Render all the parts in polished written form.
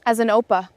As an Oppa,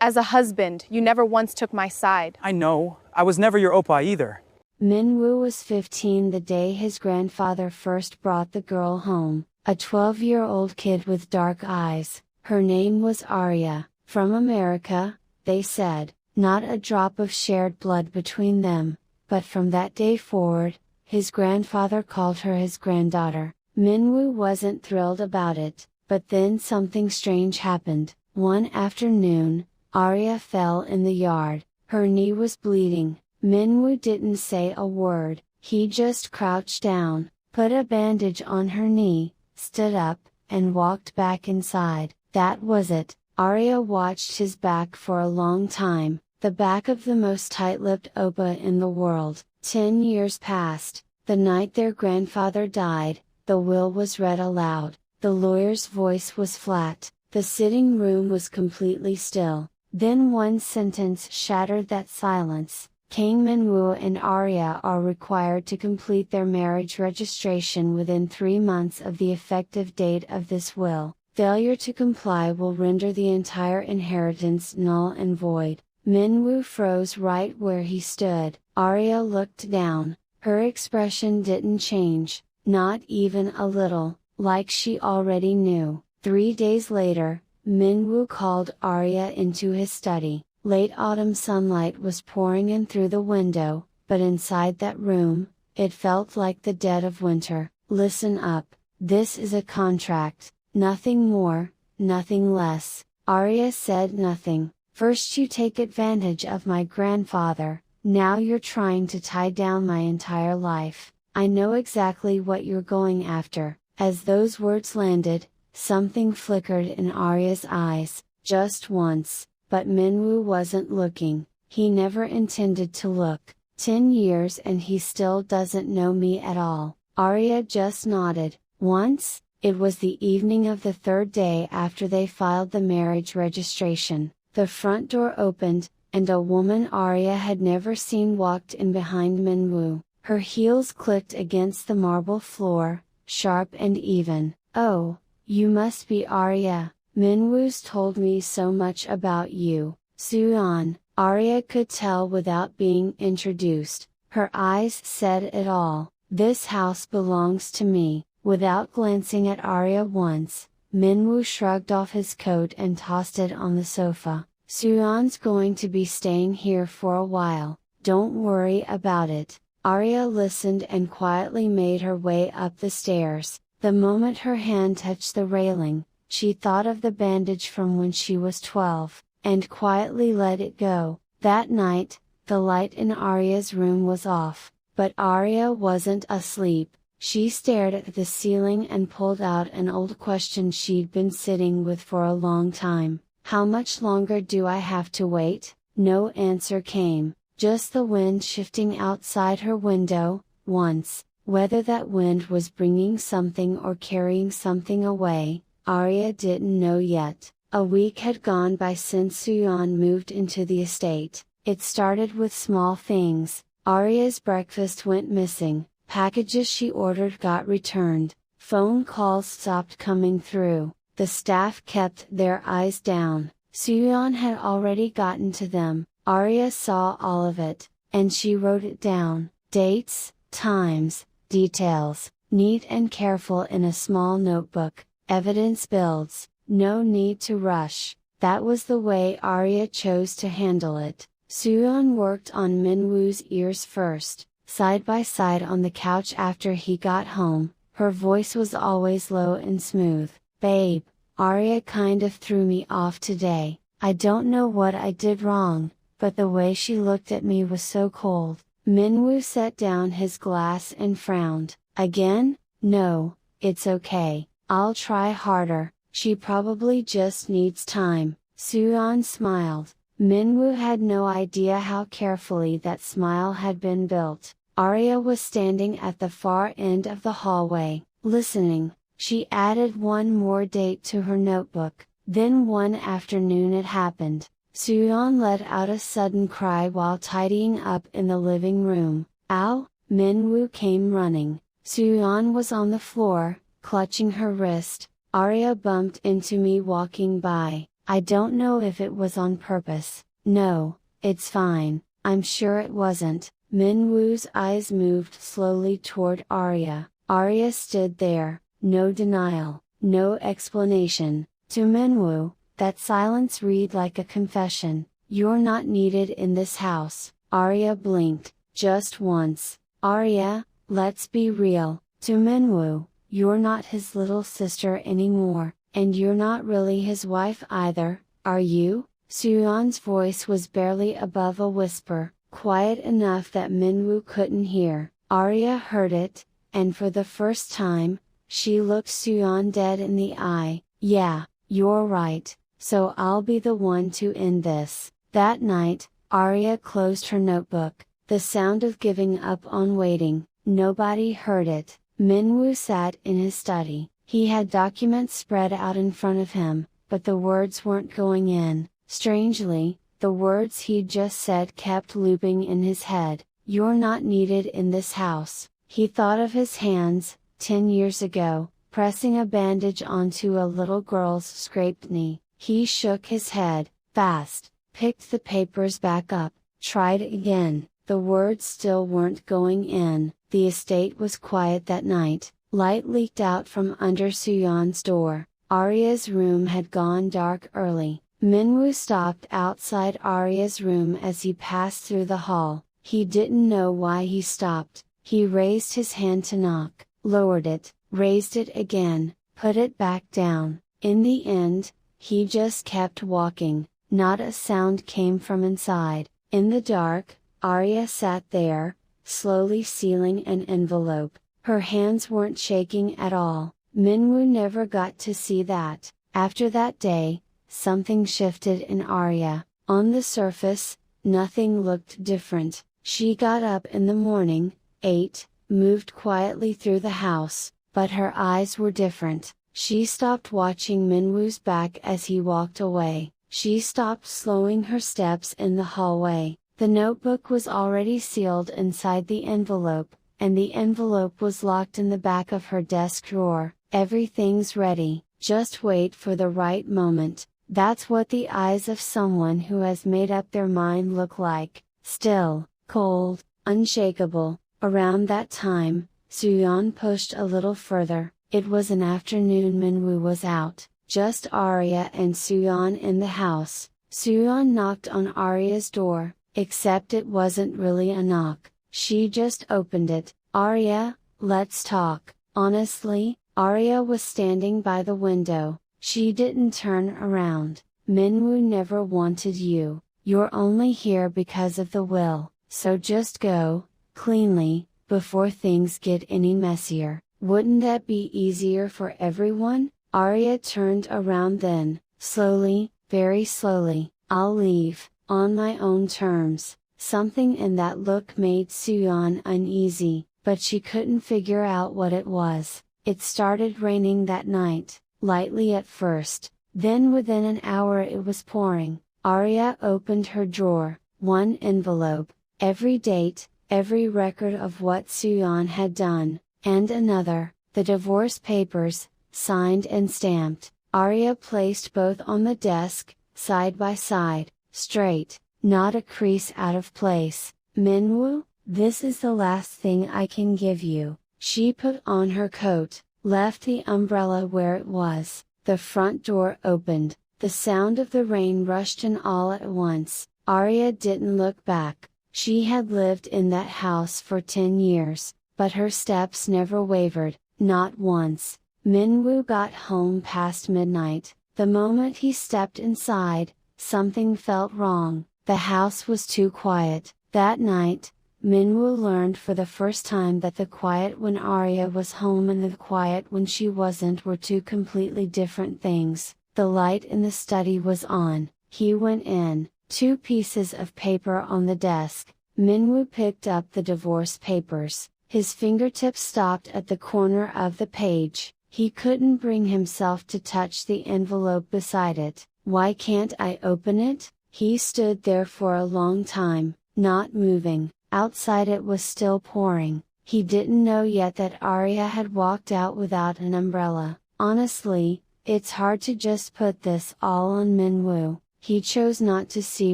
as a husband, you never once took my side. I know. I was never your Oppa either. Minwoo was 15 the day his grandfather first brought the girl home, a 12-year-old kid with dark eyes. Her name was Aria, from America, they said. Not a drop of shared blood between them, but from that day forward, his grandfather called her his granddaughter. Minwoo wasn't thrilled about it, but then something strange happened. One afternoon, Aria fell in the yard. Her knee was bleeding. Minwoo didn't say a word. He just crouched down, put a bandage on her knee, stood up, and walked back inside. That was it. Aria watched his back for a long time, the back of the most tight-lipped Oppa in the world. 10 years passed. The night their grandfather died, the will was read aloud. The lawyer's voice was flat. The sitting room was completely still. Then one sentence shattered that silence. King Minwoo and Aria are required to complete their marriage registration within 3 months of the effective date of this will. Failure to comply will render the entire inheritance null and void. Minwoo froze right where he stood. Aria looked down. Her expression didn't change, not even a little, like she already knew. 3 days later, Minwoo called Aria into his study. Late autumn sunlight was pouring in through the window, but inside that room, it felt like the dead of winter. Listen up, this is a contract. Nothing more, nothing less. Aria said nothing. First you take advantage of my grandfather, now you're trying to tie down my entire life. I know exactly what you're going after. As those words landed, something flickered in Aria's eyes, just once, but Minwoo wasn't looking. He never intended to look. 10 years and he still doesn't know me at all. Aria just nodded. Once? It was the evening of the 3rd day after they filed the marriage registration. The front door opened, and a woman Aria had never seen walked in behind Minwoo. Her heels clicked against the marble floor, sharp and even. Oh, you must be Aria. Minwoo's told me so much about you. Suyeon, Aria could tell without being introduced. Her eyes said it all. This house belongs to me. Without glancing at Aria once, Minwoo shrugged off his coat and tossed it on the sofa. Suyeon's going to be staying here for a while, don't worry about it. Aria listened and quietly made her way up the stairs. The moment her hand touched the railing, she thought of the bandage from when she was 12, and quietly let it go. That night, the light in Aria's room was off, but Aria wasn't asleep. She stared at the ceiling and pulled out an old question she'd been sitting with for a long time. How much longer do I have to wait? No answer came, just the wind shifting outside her window. Once, whether that wind was bringing something or carrying something away, Aria didn't know yet. A week had gone by since Suyeon moved into the estate. It started with small things. Aria's breakfast went missing. Packages she ordered got returned, phone calls stopped coming through, the staff kept their eyes down. Suyeon had already gotten to them. Aria saw all of it, and she wrote it down. Dates, times, details, neat and careful in a small notebook. Evidence builds, no need to rush. That was the way Aria chose to handle it. Suyeon worked on Minwoo's ears first. Side by side on the couch after he got home, her voice was always low and smooth. Babe, Aria kind of threw me off today. I don't know what I did wrong, but the way she looked at me was so cold. Minwoo set down his glass and frowned. Again? No, it's okay. I'll try harder. She probably just needs time. Suyeon smiled. Minwoo had no idea how carefully that smile had been built. Aria was standing at the far end of the hallway, listening. She added one more date to her notebook. Then one afternoon it happened. Suyeon let out a sudden cry while tidying up in the living room. Ow! Minwoo came running. Suyeon was on the floor, clutching her wrist. Aria bumped into me walking by. I don't know if it was on purpose. No, it's fine, I'm sure it wasn't. Minwoo's eyes moved slowly toward Aria. Aria stood there, no denial, no explanation. To Minwoo, that silence read like a confession. You're not needed in this house. Aria blinked, just once. Aria, let's be real. To Minwoo, you're not his little sister anymore, and you're not really his wife either, are you? Suyeon's voice was barely above a whisper, quiet enough that Minwoo couldn't hear. Aria heard it, and for the first time, she looked Suyeon dead in the eye. Yeah, you're right, so I'll be the one to end this. That night, Aria closed her notebook, the sound of giving up on waiting. Nobody heard it. Minwoo sat in his study. He had documents spread out in front of him, but the words weren't going in. Strangely, the words he'd just said kept looping in his head. You're not needed in this house. He thought of his hands, 10 years ago, pressing a bandage onto a little girl's scraped knee. He shook his head, fast, picked the papers back up, tried again. The words still weren't going in. The estate was quiet that night. Light leaked out from under Suyeon's door. Aria's room had gone dark early. Minwoo stopped outside Aria's room as he passed through the hall. He didn't know why he stopped. He raised his hand to knock, lowered it, raised it again, put it back down. In the end, he just kept walking. Not a sound came from inside. In the dark, Aria sat there, slowly sealing an envelope. Her hands weren't shaking at all. Minwoo never got to see that. After that day, something shifted in Aria. On the surface, nothing looked different. She got up in the morning, ate, moved quietly through the house, but her eyes were different. She stopped watching Minwoo's back as he walked away. She stopped slowing her steps in the hallway. The notebook was already sealed inside the envelope, and the envelope was locked in the back of her desk drawer. Everything's ready, just wait for the right moment. That's what the eyes of someone who has made up their mind look like. Still, cold, unshakable. Around that time, Suyeon pushed a little further. It was an afternoon. Minwoo was out, just Aria and Suyeon in the house. Suyeon knocked on Aria's door, except it wasn't really a knock. She just opened it. Aria, let's talk. Honestly, Aria was standing by the window. She didn't turn around. Minwoo never wanted you. You're only here because of the will, so just go, cleanly, before things get any messier. Wouldn't that be easier for everyone? Aria turned around then, slowly, very slowly. I'll leave, on my own terms. Something in that look made Suyeon uneasy, but she couldn't figure out what it was. It started raining that night, lightly at first, then within an hour it was pouring. Aria opened her drawer, one envelope, every date, every record of what Suyeon had done, and another, the divorce papers, signed and stamped. Aria placed both on the desk, side by side, straight, not a crease out of place. Minwoo, this is the last thing I can give you. She put on her coat, left the umbrella where it was. The front door opened. The sound of the rain rushed in all at once. Aria didn't look back. She had lived in that house for 10 years, but her steps never wavered, not once. Minwoo got home past midnight. The moment he stepped inside, something felt wrong. The house was too quiet. That night, Minwoo learned for the first time that the quiet when Aria was home and the quiet when she wasn't were two completely different things. The light in the study was on. He went in, 2 pieces of paper on the desk. Minwoo picked up the divorce papers. His fingertips stopped at the corner of the page. He couldn't bring himself to touch the envelope beside it. Why can't I open it? He stood there for a long time, not moving. Outside it was still pouring. He didn't know yet that Aria had walked out without an umbrella. Honestly, It's hard to just put this all on Minwoo. He chose not to see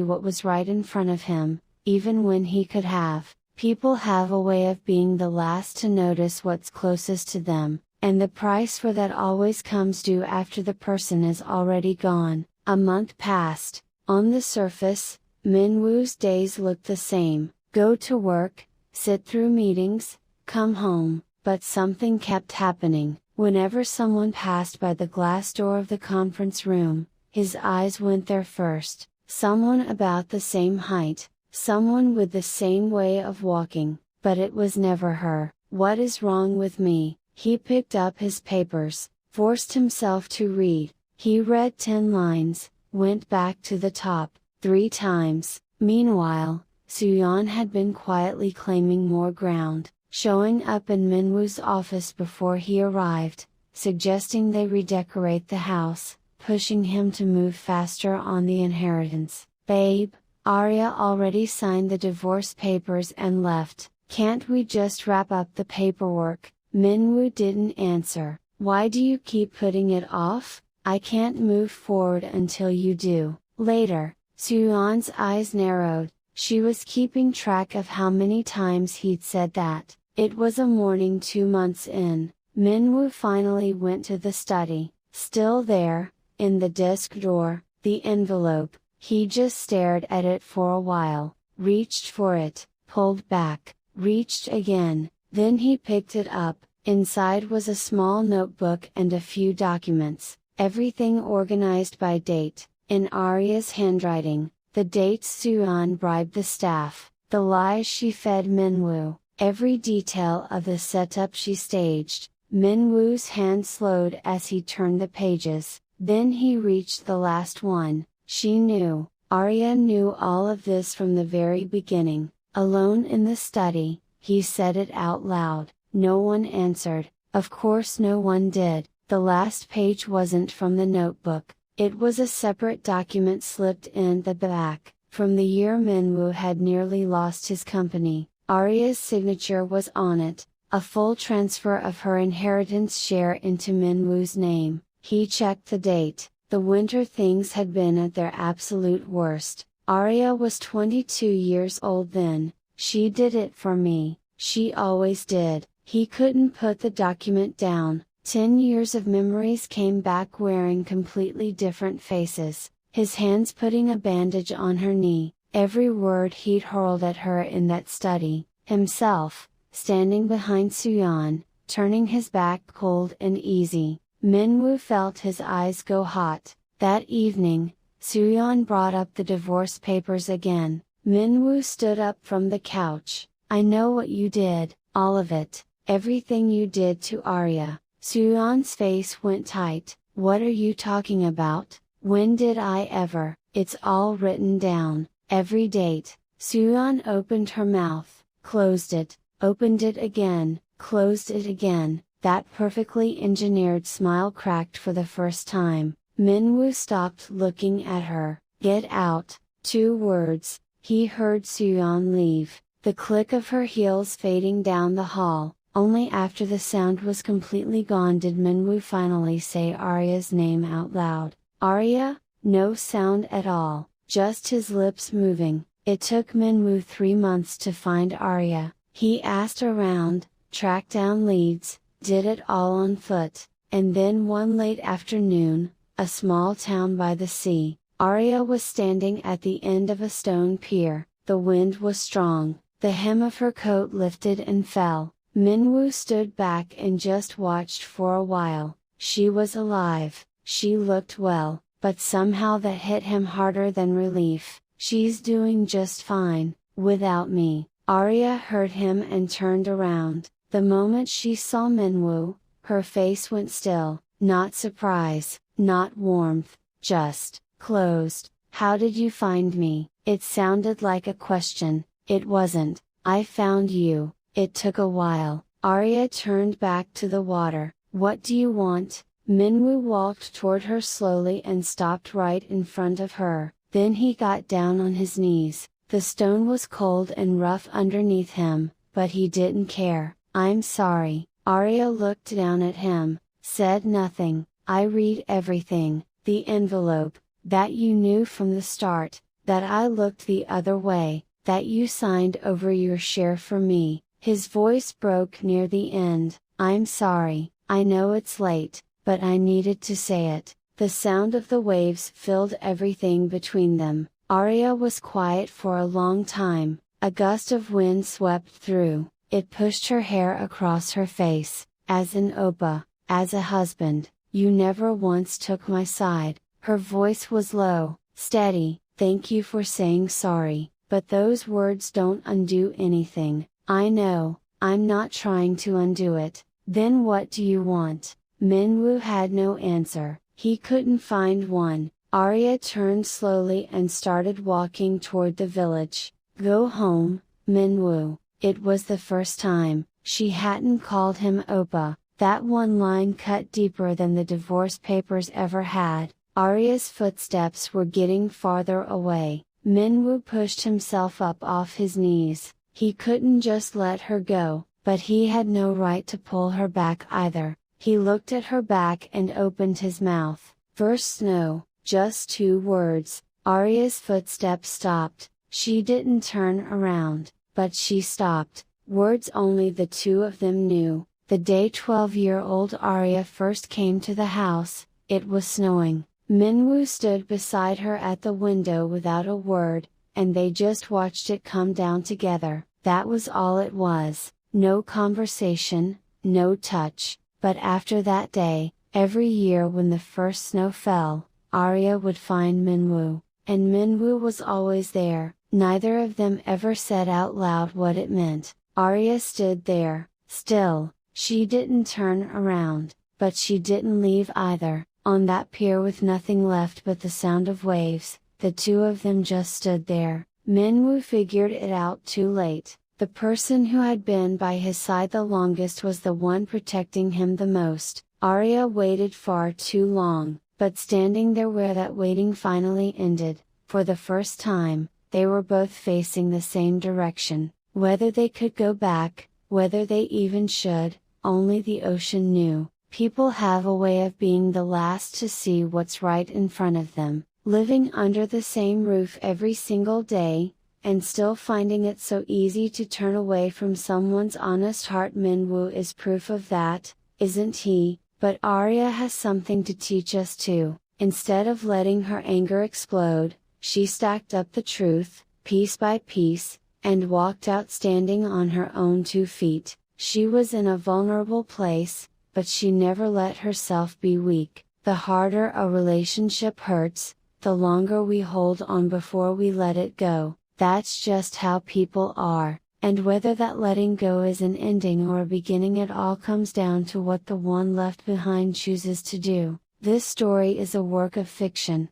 what was right in front of him, even when he could have. People have a way of being the last to notice what's closest to them, and the price for that always comes due after the person is already gone. A month passed. On the surface, Minwoo's days looked the same: go to work, sit through meetings, come home. But something kept happening. Whenever someone passed by the glass door of the conference room, his eyes went there first. Someone about the same height, someone with the same way of walking, but it was never her. What is wrong with me? He picked up his papers, forced himself to read. He read 10 lines, went back to the top 3 times. Meanwhile, Suyeon had been quietly claiming more ground, showing up in Minwoo's office before he arrived, suggesting they redecorate the house, pushing him to move faster on the inheritance. Babe, Aria already signed the divorce papers and left. Can't we just wrap up the paperwork? Minwoo didn't answer. Why do you keep putting it off? I can't move forward until you do. Later, Suyeon's eyes narrowed. She was keeping track of how many times he'd said that. It was a morning 2 months in. Minwoo finally went to the study. Still there, in the desk drawer, the envelope. He just stared at it for a while, reached for it, pulled back, reached again, then he picked it up. Inside was a small notebook and a few documents, everything organized by date, in Aria's handwriting, the dates Suyeon bribed the staff, the lies she fed Minwoo, every detail of the setup she staged. Minwoo's hand slowed as he turned the pages, then he reached the last one. She knew, Aria knew all of this from the very beginning. Alone in the study, he said it out loud. No one answered. Of course no one did. The last page wasn't from the notebook. It was a separate document slipped in the back, from the year Minwoo had nearly lost his company. Aria's signature was on it, a full transfer of her inheritance share into Minwoo's name. He checked the date. The winter things had been at their absolute worst. Aria was 22 years old then. She did it for me. She always did. He couldn't put the document down. 10 years of memories came back wearing completely different faces. His hands putting a bandage on her knee. Every word he'd hurled at her in that study. Himself, standing behind Suyeon, turning his back cold and easy. Minwoo felt his eyes go hot. That evening, Suyeon brought up the divorce papers again. Minwoo stood up from the couch. I know what you did, all of it, everything you did to Aria. Suyeon's face went tight. What are you talking about? When did I ever? It's all written down, every date. Suyeon opened her mouth, closed it, opened it again, closed it again. That perfectly engineered smile cracked for the first time. Minwoo stopped looking at her. Get out. 2 words. He heard Suyeon leave, the click of her heels fading down the hall. Only after the sound was completely gone did Minwoo finally say Aria's name out loud. Aria? No sound at all, just his lips moving. It took Minwoo 3 months to find Aria. He asked around, tracked down leads, did it all on foot, and then one late afternoon, a small town by the sea, Aria was standing at the end of a stone pier. The wind was strong, the hem of her coat lifted and fell. Minwoo stood back and just watched for a while. She was alive, she looked well, but somehow that hit him harder than relief. She's doing just fine, without me. Aria heard him and turned around. The moment she saw Minwoo, her face went still, not surprise, not warmth, just, closed. How did you find me? It sounded like a question. It wasn't. I found you. It took a while. Aria turned back to the water. What do you want? Minwoo walked toward her slowly and stopped right in front of her. Then he got down on his knees. The stone was cold and rough underneath him, but he didn't care. I'm sorry. Aria looked down at him, said nothing. I read everything, the envelope, that you knew from the start, that I looked the other way, that you signed over your share for me." His voice broke near the end. "I'm sorry, I know it's late, but I needed to say it." The sound of the waves filled everything between them. Aria was quiet for a long time. A gust of wind swept through, it pushed her hair across her face. "As an Oppa, as a husband, you never once took my side." Her voice was low, steady. "Thank you for saying sorry, but those words don't undo anything. I know, I'm not trying to undo it." "Then what do you want?" Minwoo had no answer, he couldn't find one. Aria turned slowly and started walking toward the village. "Go home, Minwoo." It was the first time she hadn't called him Oppa. That one line cut deeper than the divorce papers ever had. Aria's footsteps were getting farther away. Minwoo pushed himself up off his knees. He couldn't just let her go, but he had no right to pull her back either. He looked at her back and opened his mouth. "First no," just 2 words. Aria's footsteps stopped. She didn't turn around, but she stopped. Words only the two of them knew. The day 12-year-old Aria first came to the house, it was snowing. Minwoo stood beside her at the window without a word, and they just watched it come down together. That was all it was. No conversation, no touch. But after that day, every year when the first snow fell, Aria would find Minwoo, and Minwoo was always there. Neither of them ever said out loud what it meant. Aria stood there, still. She didn't turn around, but she didn't leave either. On that pier with nothing left but the sound of waves, the two of them just stood there. Minwoo figured it out too late. The person who had been by his side the longest was the one protecting him the most. Aria waited far too long, but standing there where that waiting finally ended, for the first time, they were both facing the same direction. Whether they could go back, whether they even should, only the ocean knew. People have a way of being the last to see what's right in front of them, living under the same roof every single day, and still finding it so easy to turn away from someone's honest heart. Minwoo is proof of that, isn't he? But Aria has something to teach us too. Instead of letting her anger explode, she stacked up the truth, piece by piece, and walked out standing on her own 2 feet. She was in a vulnerable place, but she never let herself be weak. The harder a relationship hurts, the longer we hold on before we let it go. That's just how people are, and whether that letting go is an ending or a beginning, it all comes down to what the one left behind chooses to do. This story is a work of fiction,